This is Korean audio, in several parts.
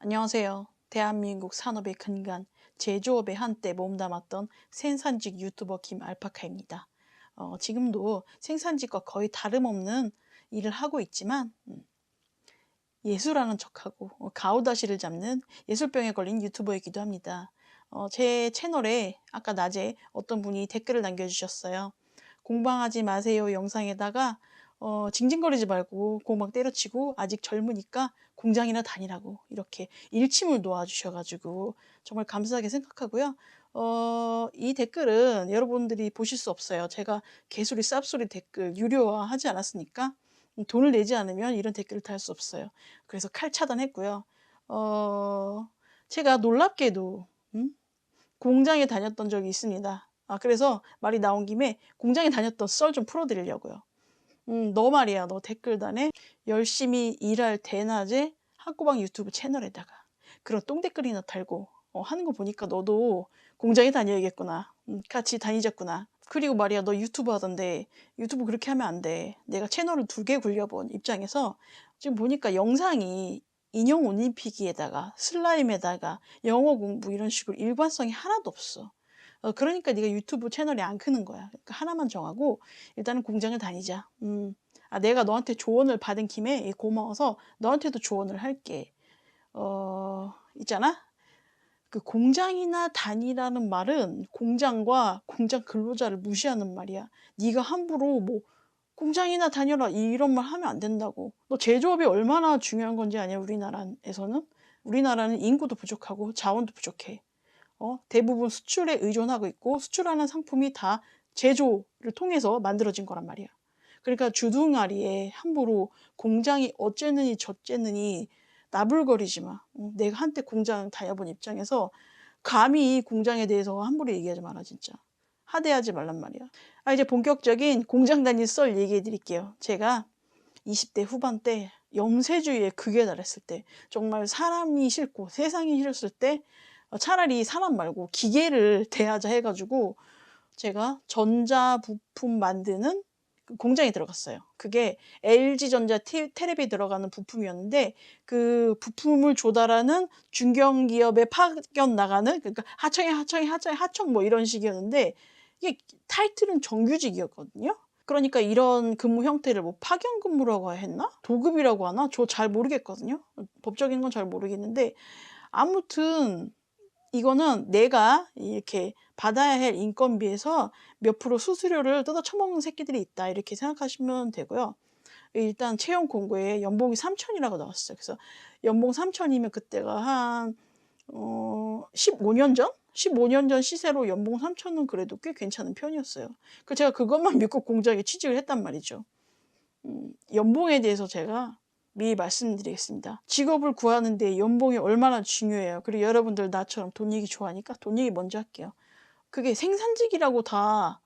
안녕하세요. 대한민국 산업의 근간, 제조업에 한때 몸담았던 생산직 유튜버 김알파카입니다. 지금도 생산직과 거의 다름없는 일을 하고 있지만 예술하는 척하고 가오다시를 잡는 예술병에 걸린 유튜버이기도 합니다. 제 채널에 아까 낮에 어떤 분이 댓글을 남겨주셨어요. 공방하지 마세요 영상에다가 징징거리지 말고 공방 때려치고 아직 젊으니까 공장이나 다니라고 이렇게 일침을 놓아주셔가지고 정말 감사하게 생각하고요. 이 댓글은 여러분들이 보실 수 없어요. 제가 개소리 쌉소리 댓글 유료화하지 않았으니까 돈을 내지 않으면 이런 댓글을 달 수 없어요. 그래서 칼 차단했고요. 제가 놀랍게도 공장에 다녔던 적이 있습니다. 그래서 말이 나온 김에 공장에 다녔던 썰 좀 풀어드리려고요. 너 말이야, 너 댓글단에 열심히 일할 대낮에 학고방 유튜브 채널에다가 그런 똥댓글이나 달고 하는 거 보니까 너도 공장에 다녀야겠구나. 같이 다니자꾸나. 그리고 말이야, 너 유튜브 하던데 유튜브 그렇게 하면 안 돼. 내가 채널을 2개 굴려본 입장에서 지금 보니까 영상이 인형 옷 입히기에다가 슬라임에다가 영어 공부 이런 식으로 일관성이 하나도 없어. 그러니까 네가 유튜브 채널이 안 크는 거야. 그러니까 하나만 정하고 일단은 공장을 다니자. 내가 너한테 조언을 받은 김에 고마워서 너한테도 조언을 할게. 있잖아? 그 공장이나 다니라는 말은 공장과 공장 근로자를 무시하는 말이야. 네가 함부로 뭐 공장이나 다녀라 이런 말 하면 안 된다고. 너 제조업이 얼마나 중요한 건지 아냐, 우리나라에서는? 우리나라는 인구도 부족하고 자원도 부족해. 대부분 수출에 의존하고 있고 수출하는 상품이 다 제조를 통해서 만들어진 거란 말이야. 그러니까 주둥아리에 함부로 공장이 어째느니 저째느니 나불거리지 마. 내가 한때 공장 다녀본 입장에서 감히 공장에 대해서 함부로 얘기하지 마라, 진짜. 하대하지 말란 말이야. 이제 본격적인 공장 다닐 썰 얘기해 드릴게요. 제가 20대 후반 때 염세주의에 극에 달했을 때, 정말 사람이 싫고 세상이 싫었을 때 차라리 사람 말고 기계를 대하자 해가지고 제가 전자부품 만드는 그 공장에 들어갔어요. 그게 LG전자 테레비에 들어가는 부품이었는데 그 부품을 조달하는 중견기업에 파견 나가는, 그러니까 하청 뭐 이런 식이었는데 이게 타이틀은 정규직이었거든요. 그러니까 이런 근무 형태를 뭐 파견 근무라고 했나? 도급이라고 하나? 저 잘 모르겠거든요. 법적인 건 잘 모르겠는데 아무튼 이거는 내가 이렇게 받아야 할 인건비에서 몇 프로 수수료를 뜯어 쳐먹는 새끼들이 있다, 이렇게 생각하시면 되고요. 일단 채용 공고에 연봉이 3천이라고 나왔어요. 그래서 연봉 3천이면 그때가 한 15년 전? 15년 전 시세로 연봉 3천은 그래도 꽤 괜찮은 편이었어요. 그 제가 그것만 믿고 공장에 취직을 했단 말이죠. 연봉에 대해서 제가 미리 말씀드리겠습니다. 직업을 구하는데 연봉이 얼마나 중요해요. 그리고 여러분들 나처럼 돈 얘기 좋아하니까 돈 얘기 먼저 할게요. 그게 생산직이라고 다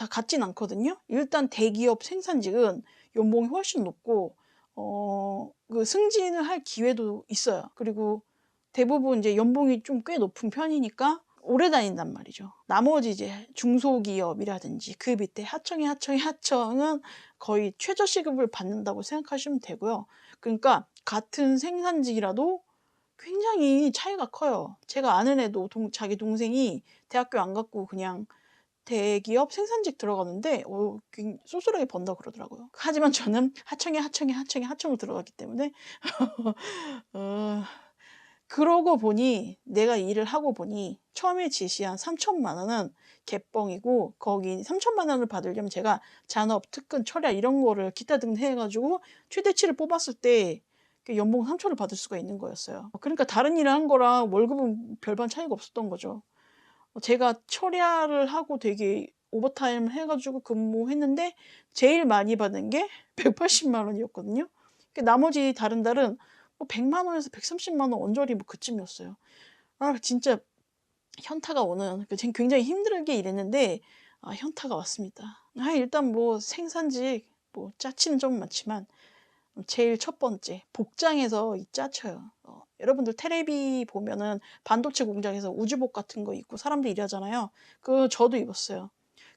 같진 않거든요. 일단 대기업 생산직은 연봉이 훨씬 높고, 그 승진을 할 기회도 있어요. 그리고 대부분 이제 연봉이 좀 꽤 높은 편이니까 오래 다닌단 말이죠. 나머지 이제 중소기업이라든지 그 밑에 하청은 거의 최저시급을 받는다고 생각하시면 되고요. 그러니까 같은 생산직이라도 굉장히 차이가 커요. 제가 아는 애도 자기 동생이 대학교 안 갔고 그냥 대기업 생산직 들어가는데 쏠쏠하게 번다고 그러더라고요. 하지만 저는 하청을 들어갔기 때문에 그러고 보니 내가 일을 하고 보니 처음에 지시한 3천만 원은 개뻥이고, 거기 3천만 원을 받으려면 제가 잔업, 특근, 철야 이런 거를 기타 등등 해가지고 최대치를 뽑았을 때 연봉 3천을 받을 수가 있는 거였어요. 그러니까 다른 일을 한 거랑 월급은 별반 차이가 없었던 거죠. 제가 철야를 하고 되게 오버타임 해가지고 근무했는데 제일 많이 받은 게 180만 원이었거든요. 나머지 다른 달은 뭐 100만 원에서 130만 원 언저리 뭐 그쯤이었어요. 진짜 현타가 오는, 굉장히 힘들게 일했는데 현타가 왔습니다. 일단 뭐 생산직 뭐 짜치는 좀 많지만 제일 첫 번째 복장에서 짜쳐요. 여러분들 테레비 보면은 반도체 공장에서 우주복 같은 거 입고 사람들 일하잖아요. 저도 입었어요.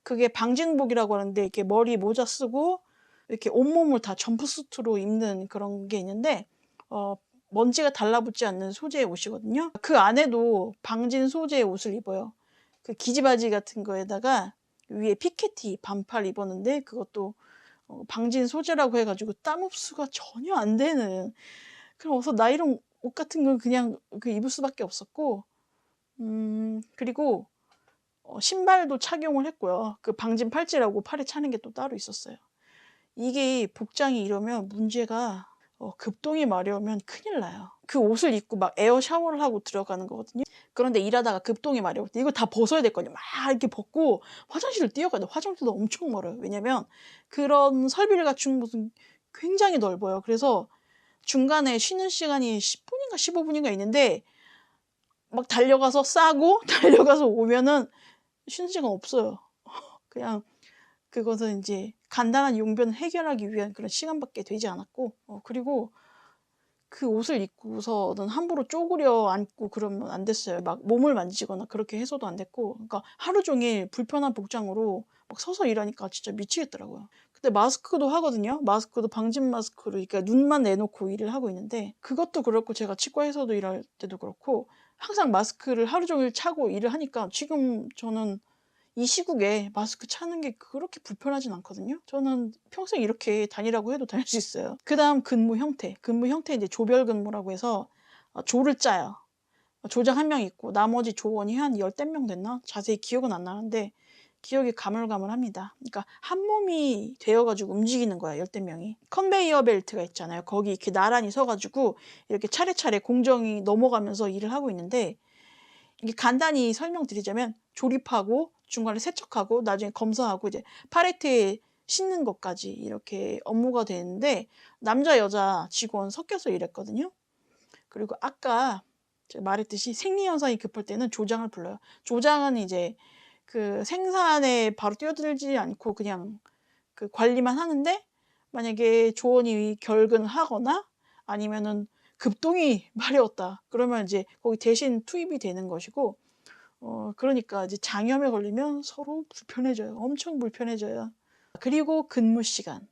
그게 방진복이라고 하는데 이렇게 머리 모자 쓰고 이렇게 온몸을 다 점프수트로 입는 그런 게 있는데 먼지가 달라붙지 않는 소재의 옷이거든요. 그 안에도 방진 소재의 옷을 입어요. 그 기지바지 같은 거에다가 위에 피케티 반팔 입었는데 그것도 방진 소재라고 해가지고 땀 흡수가 전혀 안 되는, 그래서 나이론 옷 같은 건 그냥 그 입을 수밖에 없었고, 그리고 신발도 착용을 했고요. 그 방진 팔찌라고 팔에 차는 게 또 따로 있었어요. 이게 복장이 이러면 문제가, 급동이 마려우면 큰일 나요. 그 옷을 입고 막 에어 샤워를 하고 들어가는 거거든요. 그런데 일하다가 급동이 마려울 때 이거 다 벗어야 됐거든요. 막 이렇게 벗고 화장실을 뛰어가야 돼요. 화장실도 엄청 멀어요. 왜냐면 그런 설비를 갖춘 곳은 굉장히 넓어요. 그래서 중간에 쉬는 시간이 10분인가 15분인가 있는데 막 달려가서 싸고 달려가서 오면은 쉬는 시간 없어요. 그냥 그것은 이제 간단한 용변을 해결하기 위한 그런 시간밖에 되지 않았고, 그리고 그 옷을 입고서는 함부로 쪼그려 앉고 그러면 안 됐어요. 막 몸을 만지거나 그렇게 해서도 안 됐고, 그러니까 하루 종일 불편한 복장으로 막 서서 일하니까 진짜 미치겠더라고요. 근데 마스크도 하거든요. 마스크도 방진 마스크로, 그러니까 눈만 내놓고 일을 하고 있는데, 그것도 그렇고 제가 치과에서도 일할 때도 그렇고 항상 마스크를 하루 종일 차고 일을 하니까 지금 저는 이 시국에 마스크 차는 게 그렇게 불편하진 않거든요. 저는 평생 이렇게 다니라고 해도 다닐 수 있어요. 그 다음 근무 형태. 근무 형태 이제 조별 근무라고 해서 조를 짜요. 조장 한 명 있고 나머지 조원이 한 열댓 명 됐나? 자세히 기억은 안 나는데 기억이 가물가물합니다. 그러니까 한 몸이 되어가지고 움직이는 거야, 열댓 명이. 컨베이어 벨트가 있잖아요. 거기 이렇게 나란히 서가지고 이렇게 차례차례 공정이 넘어가면서 일을 하고 있는데, 이게 간단히 설명드리자면 조립하고 중간에 세척하고 나중에 검사하고 이제 팔레트에 싣는 것까지 이렇게 업무가 되는데, 남자 여자 직원 섞여서 일했거든요. 그리고 아까 제가 말했듯이 생리현상이 급할 때는 조장을 불러요. 조장은 이제 그 생산에 바로 뛰어들지 않고 그냥 그 관리만 하는데, 만약에 조원이 결근을 하거나 아니면은 급동이 마려웠다 그러면 이제 거기 대신 투입이 되는 것이고, 그러니까 이제 장염에 걸리면 서로 불편해져요. 엄청 불편해져요. 그리고 근무 시간.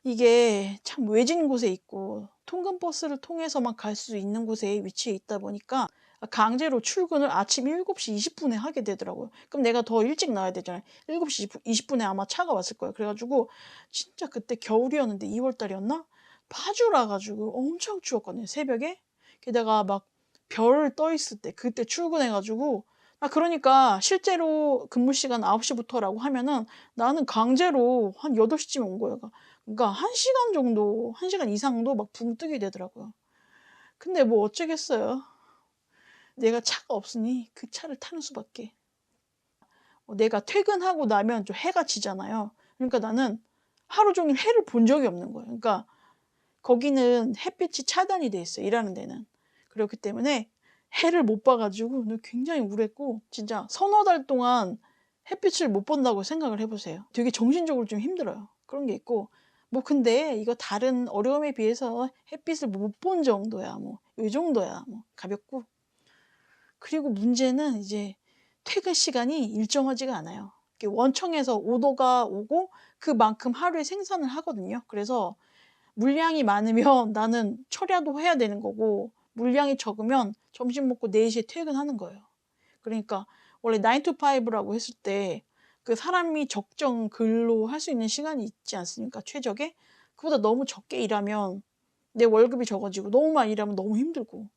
이게 참 외진 곳에 있고 통근버스를 통해서만 갈 수 있는 곳에 위치해 있다 보니까 강제로 출근을 아침 7시 20분에 하게 되더라고요. 그럼 내가 더 일찍 나와야 되잖아요. 7시 20분에 아마 차가 왔을 거예요. 그래가지고 진짜 그때 겨울이었는데 2월달이었나? 파주라 가지고 엄청 추웠거든요. 새벽에. 게다가 막 별 떠 있을 때 그때 출근해가지고, 그러니까 실제로 근무 시간 9시부터라고 하면은 나는 강제로 한 8시쯤에 온 거예요. 그러니까 1시간 정도, 1시간 이상도 막 붕 뜨게 되더라고요. 근데 뭐 어쩌겠어요. 내가 차가 없으니 그 차를 타는 수밖에. 내가 퇴근하고 나면 좀 해가 지잖아요. 그러니까 나는 하루 종일 해를 본 적이 없는 거예요. 그러니까 거기는 햇빛이 차단이 돼 있어요. 일하는 데는. 그렇기 때문에 해를 못 봐가지고 굉장히 우울했고, 진짜 서너 달 동안 햇빛을 못 본다고 생각을 해보세요. 되게 정신적으로 좀 힘들어요. 그런 게 있고, 뭐 근데 이거 다른 어려움에 비해서 햇빛을 못 본 정도야. 뭐 이 정도야. 뭐 가볍고. 그리고 문제는 이제 퇴근 시간이 일정하지가 않아요. 원청에서 오더가 오고 그만큼 하루에 생산을 하거든요. 그래서 물량이 많으면 나는 철야도 해야 되는 거고, 물량이 적으면 점심 먹고 4시에 퇴근하는 거예요. 그러니까 원래 9 to 5라고 했을 때 그 사람이 적정 근로할 수 있는 시간이 있지 않습니까? 최적에. 그보다 너무 적게 일하면 내 월급이 적어지고, 너무 많이 일하면 너무 힘들고,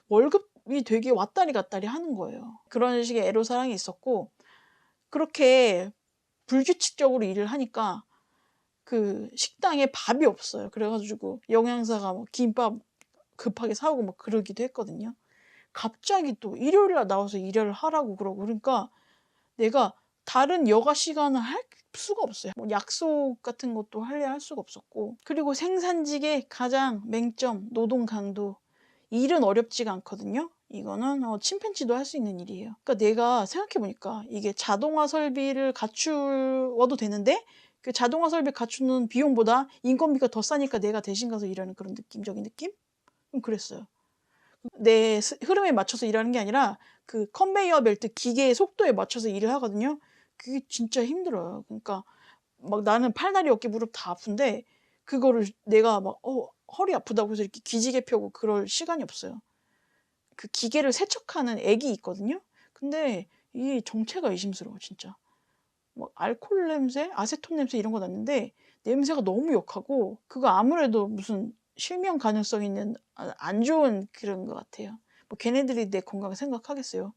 월급이 되게 왔다리 갔다리 하는 거예요. 그런 식의 애로사항이 있었고, 그렇게 불규칙적으로 일을 하니까 그 식당에 밥이 없어요. 그래가지고 영양사가 뭐 김밥 급하게 사오고 막 그러기도 했거든요. 갑자기 또 일요일날 나와서 일을 하라고 그러고, 그러니까 내가 다른 여가 시간을 할 수가 없어요. 뭐 약속 같은 것도 할 수가 없었고, 그리고 생산직의 가장 맹점, 노동 강도. 일은 어렵지가 않거든요. 이거는 침팬지도 할 수 있는 일이에요. 그러니까 내가 생각해보니까 이게 자동화 설비를 갖추어도 되는데 그 자동화 설비 갖추는 비용보다 인건비가 더 싸니까 내가 대신 가서 일하는 그런 느낌적인 느낌? 좀 그랬어요. 내 흐름에 맞춰서 일하는 게 아니라 그 컨베이어 벨트 기계의 속도에 맞춰서 일을 하거든요. 그게 진짜 힘들어요. 그러니까 막 나는 팔다리 어깨 무릎 다 아픈데 그거를 내가 막 허리 아프다고 해서 이렇게 기지개 펴고 그럴 시간이 없어요. 그 기계를 세척하는 액이 있거든요. 근데 이 정체가 의심스러워 진짜. 뭐 알코올 냄새, 아세톤 냄새 이런 거 났는데 냄새가 너무 역하고 그거 아무래도 무슨 실명 가능성 있는 안 좋은 그런 것 같아요. 뭐 걔네들이 내 건강을 생각하겠어요.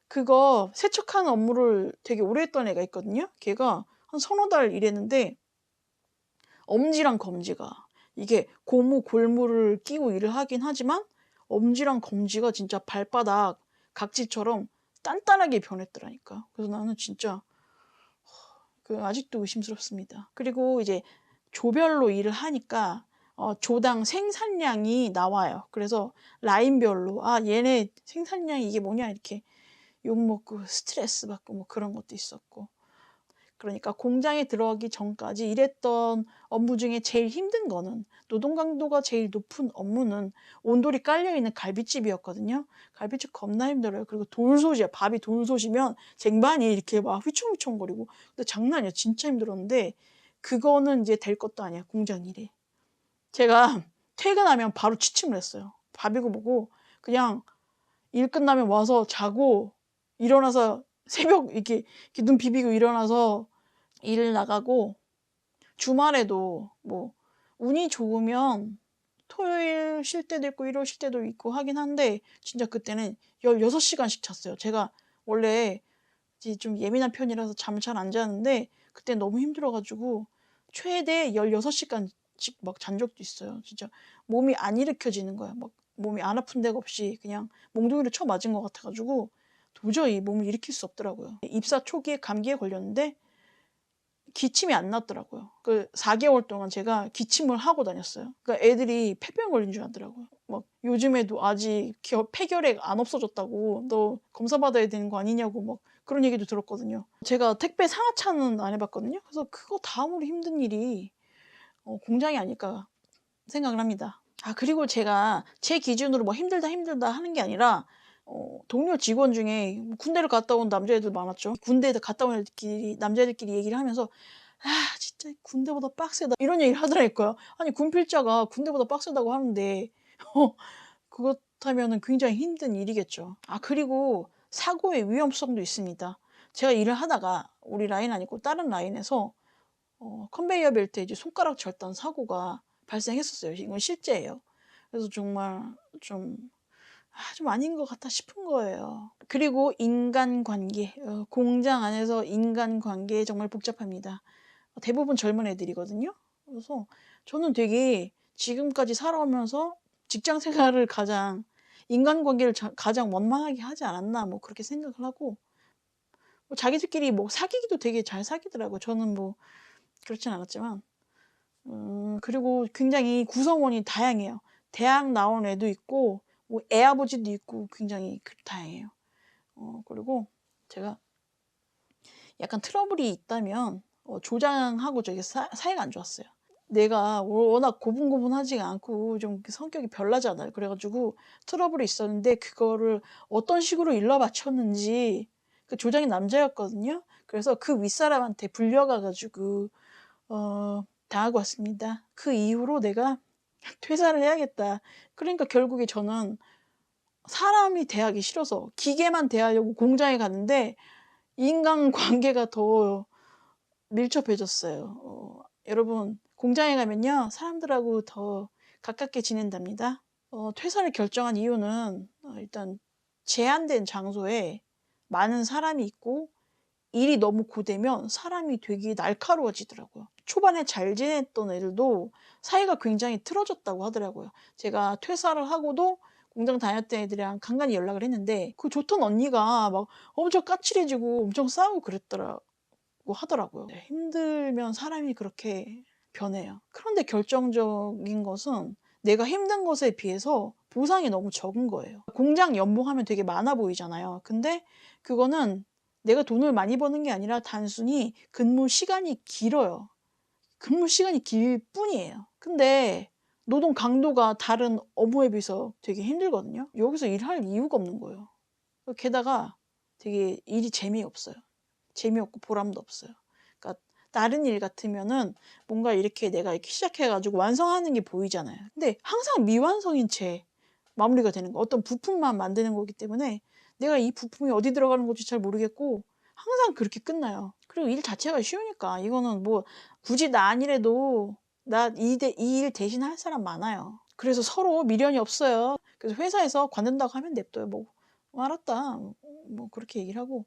그거 세척하는 업무를 되게 오래 했던 애가 있거든요. 걔가 한 서너 달 일했는데 엄지랑 검지가 이게 고무 골무를 끼고 일을 하긴 하지만 엄지랑 검지가 진짜 발바닥 각질처럼 단단하게 변했더라니까. 그래서 나는 진짜 아직도 의심스럽습니다. 그리고 이제 조별로 일을 하니까 조당 생산량이 나와요. 그래서 라인별로 얘네 생산량이 이게 뭐냐 이렇게 욕먹고 스트레스 받고 뭐 그런 것도 있었고. 그러니까 공장에 들어가기 전까지 일했던 업무 중에 제일 힘든 거는 노동 강도가 제일 높은 업무는 온돌이 깔려있는 갈비집이었거든요. 갈비집 겁나 힘들어요. 그리고 돌솥이야. 밥이 돌솥이면 쟁반이 이렇게 막 휘청휘청거리고. 근데 장난 아니야. 진짜 힘들었는데 그거는 이제 될 것도 아니야. 공장 일이. 제가 퇴근하면 바로 취침을 했어요. 밥이고 뭐고 그냥 일 끝나면 와서 자고 일어나서 새벽 이렇게 눈 비비고 일어나서 일 나가고 주말에도 뭐 운이 좋으면 토요일 쉴 때도 있고 일요일 쉴 때도 있고 하긴 한데 진짜 그때는 16시간씩 잤어요. 제가 원래 좀 예민한 편이라서 잠을 잘 안 자는데 그때 너무 힘들어가지고 최대 16시간씩 막 잔 적도 있어요. 진짜 몸이 안 일으켜지는 거야. 막 몸이 안 아픈 데가 없이 그냥 몽둥이를 쳐 맞은 것 같아가지고 도저히 몸을 일으킬 수 없더라고요. 입사 초기에 감기에 걸렸는데 기침이 안 났더라고요. 그 4개월 동안 제가 기침을 하고 다녔어요. 그러니까 애들이 폐병 걸린 줄 알더라고요. 막 요즘에도 아직 폐결핵 안 없어졌다고 너 검사 받아야 되는 거 아니냐고 막 그런 얘기도 들었거든요. 제가 택배 상하차는 안 해봤거든요. 그래서 그거 다음으로 힘든 일이 공장이 아닐까 생각을 합니다. 그리고 제가 제 기준으로 뭐 힘들다 하는 게 아니라 동료 직원 중에 군대를 갔다 온 남자애들 많았죠. 군대에 갔다 온 애들끼리 남자애들끼리 얘기를 하면서 진짜 군대보다 빡세다 이런 얘기를 하더라니까요. 아니 군필자가 군대보다 빡세다고 하는데 그렇다면 굉장히 힘든 일이겠죠. 그리고 사고의 위험성도 있습니다. 제가 일을 하다가 우리 라인 아니고 다른 라인에서 컨베이어 벨트에 이제 손가락 절단 사고가 발생했었어요. 이건 실제예요. 그래서 정말 좀 아닌 것 같아 싶은 거예요. 그리고 인간관계, 공장 안에서 인간관계 정말 복잡합니다. 대부분 젊은 애들이거든요. 그래서 저는 되게 지금까지 살아오면서 직장 생활을 인간관계를 가장 원만하게 하지 않았나 뭐 그렇게 생각을 하고 뭐 자기들끼리 뭐 사귀기도 되게 잘 사귀더라고요. 저는 뭐 그렇진 않았지만 그리고 굉장히 구성원이 다양해요. 대학 나온 애도 있고 뭐 애아버지도 있고 굉장히 다양해요. 그리고 제가 약간 트러블이 있다면 조장하고 저기 사이가 안 좋았어요. 내가 워낙 고분고분하지가 않고 좀 성격이 별나잖아요. 그래가지고 트러블이 있었는데 그거를 어떤 식으로 일러 바쳤는지 그 조장이 남자였거든요. 그래서 그 윗사람한테 불려가가지고 당하고 왔습니다. 그 이후로 내가 퇴사를 해야겠다. 그러니까 결국에 저는 사람이 대하기 싫어서 기계만 대하려고 공장에 갔는데 인간관계가 더 밀접해졌어요. 여러분 공장에 가면요 사람들하고 더 가깝게 지낸답니다. 퇴사를 결정한 이유는 일단 제한된 장소에 많은 사람이 있고 일이 너무 고되면 사람이 되게 날카로워지더라고요. 초반에 잘 지냈던 애들도 사이가 굉장히 틀어졌다고 하더라고요. 제가 퇴사를 하고도 공장 다녔던 애들이랑 간간히 연락을 했는데 그 좋던 언니가 막 엄청 까칠해지고 엄청 싸우고 그랬더라고 하더라고요. 힘들면 사람이 그렇게 변해요. 그런데 결정적인 것은 내가 힘든 것에 비해서 보상이 너무 적은 거예요. 공장 연봉하면 되게 많아 보이잖아요. 근데 그거는 내가 돈을 많이 버는 게 아니라 단순히 근무 시간이 길어요. 근무 시간이 길 뿐이에요. 근데 노동 강도가 다른 업무에 비해서 되게 힘들거든요. 여기서 일할 이유가 없는 거예요. 게다가 되게 일이 재미없어요. 재미없고 보람도 없어요. 그러니까 다른 일 같으면은 뭔가 이렇게 내가 이렇게 시작해가지고 완성하는 게 보이잖아요. 근데 항상 미완성인 채 마무리가 되는 거. 어떤 부품만 만드는 거기 때문에 내가 이 부품이 어디 들어가는 건지 잘 모르겠고 항상 그렇게 끝나요. 그리고 일 자체가 쉬우니까 이거는 뭐 굳이 나 아니래도 나 이 일 대신 할 사람 많아요. 그래서 서로 미련이 없어요. 그래서 회사에서 관둔다고 하면 냅둬요. 뭐 알았다. 뭐 그렇게 얘기를 하고.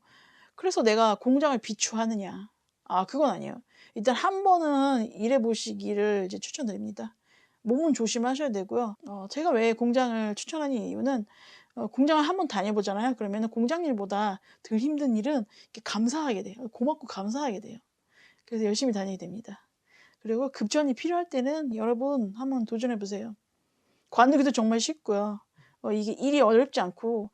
그래서 내가 공장을 비추하느냐. 아, 그건 아니에요. 일단 한 번은 일해 보시기를 이제 추천드립니다. 몸은 조심하셔야 되고요. 제가 왜 공장을 추천하는 이유는 공장을 한번 다녀보잖아요. 그러면 공장 일보다 덜 힘든 일은 이렇게 감사하게 돼요. 고맙고 감사하게 돼요. 그래서 열심히 다니게 됩니다. 그리고 급전이 필요할 때는 여러분 한번 도전해 보세요. 관두기도 정말 쉽고요. 이게 일이 어렵지 않고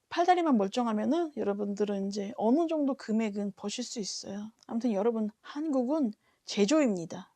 팔다리만 멀쩡하면은 여러분들은 이제 어느 정도 금액은 버실 수 있어요. 아무튼 여러분, 한국은 제조입니다.